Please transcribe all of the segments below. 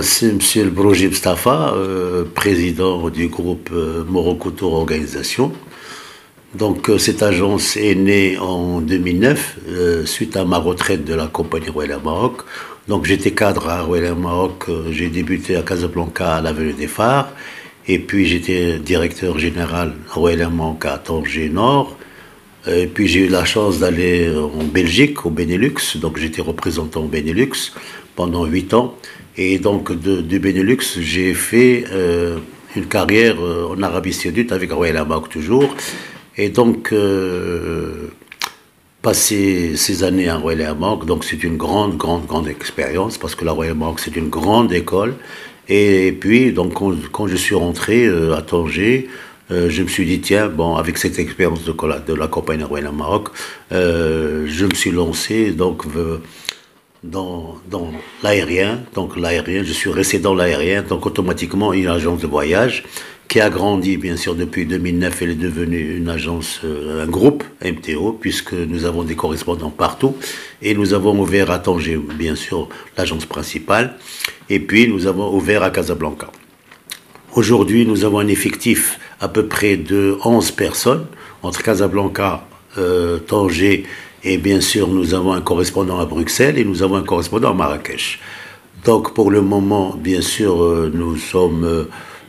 C'est Monsieur le Broji Mustafa, président du groupe Morocco Tour Organisation. Donc cette agence est née en 2009 suite à ma retraite de la compagnie Royal Air Maroc. Donc j'étais cadre à Royal Air Maroc, j'ai débuté à Casablanca à l'avenue des Phares et puis j'étais directeur général à Royal Air Maroc à Tanger Nord. Et puis j'ai eu la chance d'aller en Belgique, au Benelux, donc j'étais représentant au Benelux pendant 8 ans. Et donc du Benelux, j'ai fait une carrière en Arabie Saoudite avec Royal Air Maroc toujours. Et donc, passer ces années à Royal Air Maroc, donc c'est une grande expérience, parce que la Royal Air Maroc, c'est une grande école. Et puis, donc, quand je suis rentré à Tanger, je me suis dit, tiens, bon, avec cette expérience de la compagnie Royal Air Maroc, je me suis lancé donc, dans l'aérien. Donc, l'aérien, je suis resté dans l'aérien, donc automatiquement une agence de voyage qui a grandi, bien sûr, depuis 2009. Elle est devenue une agence, un groupe MTO, puisque nous avons des correspondants partout. Et nous avons ouvert à Tanger, bien sûr, l'agence principale. Et puis, nous avons ouvert à Casablanca. Aujourd'hui, nous avons un effectif à peu près de 11 personnes, entre Casablanca, Tanger, et bien sûr, nous avons un correspondant à Bruxelles et nous avons un correspondant à Marrakech. Donc, pour le moment, bien sûr, nous sommes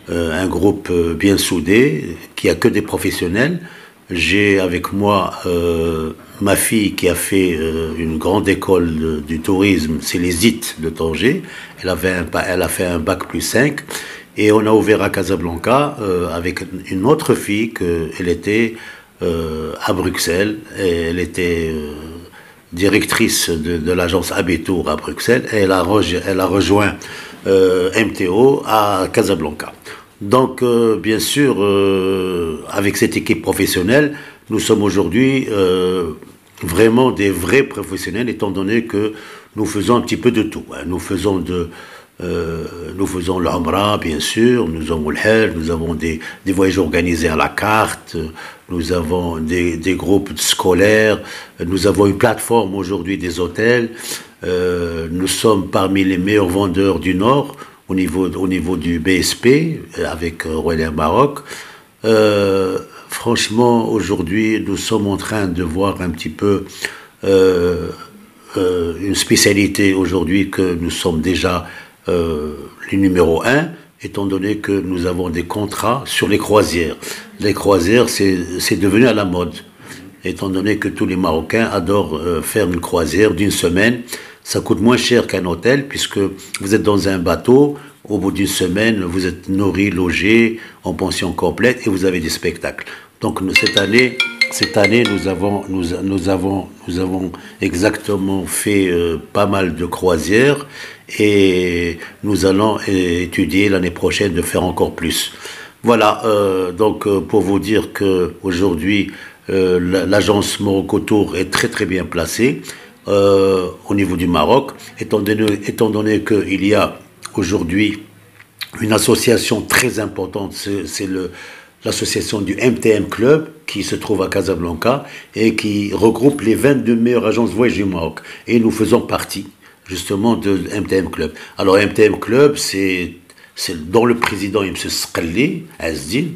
un groupe bien soudé, qui a que des professionnels. J'ai avec moi ma fille qui a fait une grande école du tourisme, c'est les IT de Tanger. Elle a fait un bac plus 5. Et on a ouvert à Casablanca avec une autre fille qu'elle était à Bruxelles. Et elle était directrice de l'agence Abetour à Bruxelles. Et elle a rejoint MTO à Casablanca. Donc, bien sûr, avec cette équipe professionnelle, nous sommes aujourd'hui vraiment des vrais professionnels, étant donné que nous faisons un petit peu de tout. Hein. Nous faisons l'Umrah, bien sûr, nous avons le Hajj, nous avons des voyages organisés à la carte, nous avons des groupes scolaires, nous avons une plateforme aujourd'hui des hôtels, nous sommes parmi les meilleurs vendeurs du Nord au niveau du BSP avec Royal Air Maroc. Franchement, aujourd'hui, nous sommes en train de voir un petit peu une spécialité aujourd'hui que nous sommes déjà les numéro 1, étant donné que nous avons des contrats sur les croisières. Les croisières, c'est devenu à la mode, étant donné que tous les Marocains adorent faire une croisière d'une semaine. Ça coûte moins cher qu'un hôtel, puisque vous êtes dans un bateau, au bout d'une semaine, vous êtes nourri, logé, en pension complète, et vous avez des spectacles. Donc cette année, nous avons exactement fait pas mal de croisières, et nous allons étudier l'année prochaine de faire encore plus. Voilà, donc pour vous dire qu'aujourd'hui, l'agence Morocco Tour est très bien placée au niveau du Maroc, étant donné qu'il y a aujourd'hui une association très importante, c'est l'association du MTM Club, qui se trouve à Casablanca et qui regroupe les 22 meilleures agences de voyage du Maroc. Et nous faisons partie, justement, de MTM Club. Alors, MTM Club, c'est dont le président est M. Sqalli Azdin,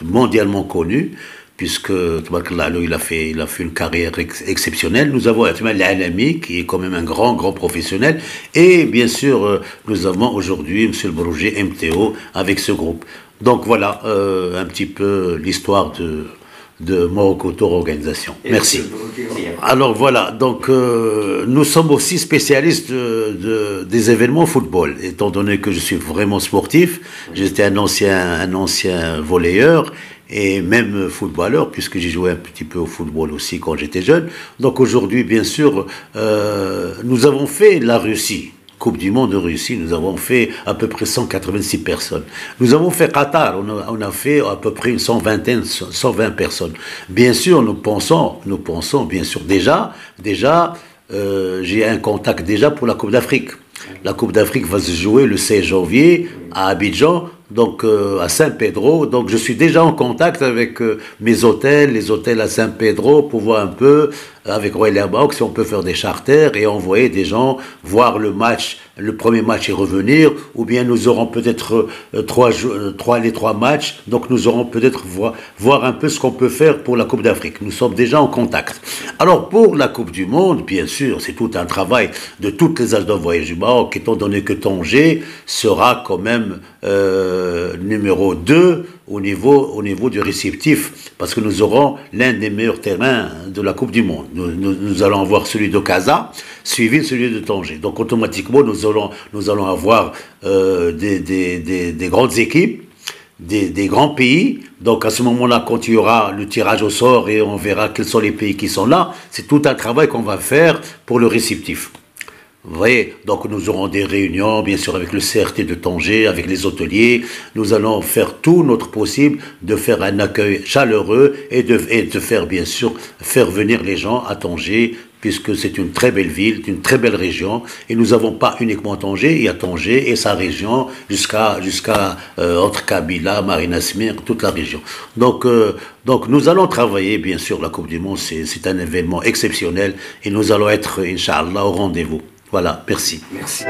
mondialement connu, puisque il a fait une carrière exceptionnelle. Nous avons Atman Alami, qui est quand même un grand professionnel. Et bien sûr, nous avons aujourd'hui M. le Broji MTO avec ce groupe. Donc voilà un petit peu l'histoire de Morocco Tour Organisation. Merci. Alors voilà, donc nous sommes aussi spécialistes des événements football, étant donné que je suis vraiment sportif. J'étais un ancien volleyeur et même footballeur, puisque j'ai joué un petit peu au football aussi quand j'étais jeune. Donc aujourd'hui, bien sûr, nous avons fait la Russie. Coupe du Monde de Russie, nous avons fait à peu près 186 personnes. Nous avons fait Qatar, on a fait à peu près une 120 personnes. Bien sûr, nous pensons, bien sûr, déjà, j'ai un contact déjà pour la Coupe d'Afrique. La Coupe d'Afrique va se jouer le 16 janvier à Abidjan, donc à Saint-Pedro. Donc je suis déjà en contact avec mes hôtels, les hôtels à Saint-Pedro, pour voir un peu avec Royal Air Maroc, si on peut faire des charters et envoyer des gens voir le match, le premier match et revenir, ou bien nous aurons peut-être les trois matchs, donc nous aurons peut-être voir un peu ce qu'on peut faire pour la Coupe d'Afrique. Nous sommes déjà en contact. Alors pour la Coupe du Monde, bien sûr, c'est tout un travail de toutes les agences de voyage du Maroc, étant donné que Tanger sera quand même numéro 2 au niveau du réceptif, parce que nous aurons l'un des meilleurs terrains de la Coupe du Monde. Nous allons avoir celui de Casa, suivi de celui de Tanger. Donc automatiquement, nous allons avoir des grandes équipes, des grands pays. Donc à ce moment-là, quand il y aura le tirage au sort et on verra quels sont les pays qui sont là, c'est tout un travail qu'on va faire pour le réceptif. Vous voyez, donc nous aurons des réunions, bien sûr, avec le CRT de Tanger, avec les hôteliers. Nous allons faire tout notre possible de faire un accueil chaleureux et de faire, bien sûr, faire venir les gens à Tanger, puisque c'est une très belle ville, une très belle région. Et nous n'avons pas uniquement Tanger, il y a Tanger et sa région jusqu'à entre Kabila, Marina Smir, toute la région. Donc nous allons travailler, bien sûr, la Coupe du Monde, c'est un événement exceptionnel et nous allons être, Inch'Allah, au rendez-vous. Voilà, merci. Merci.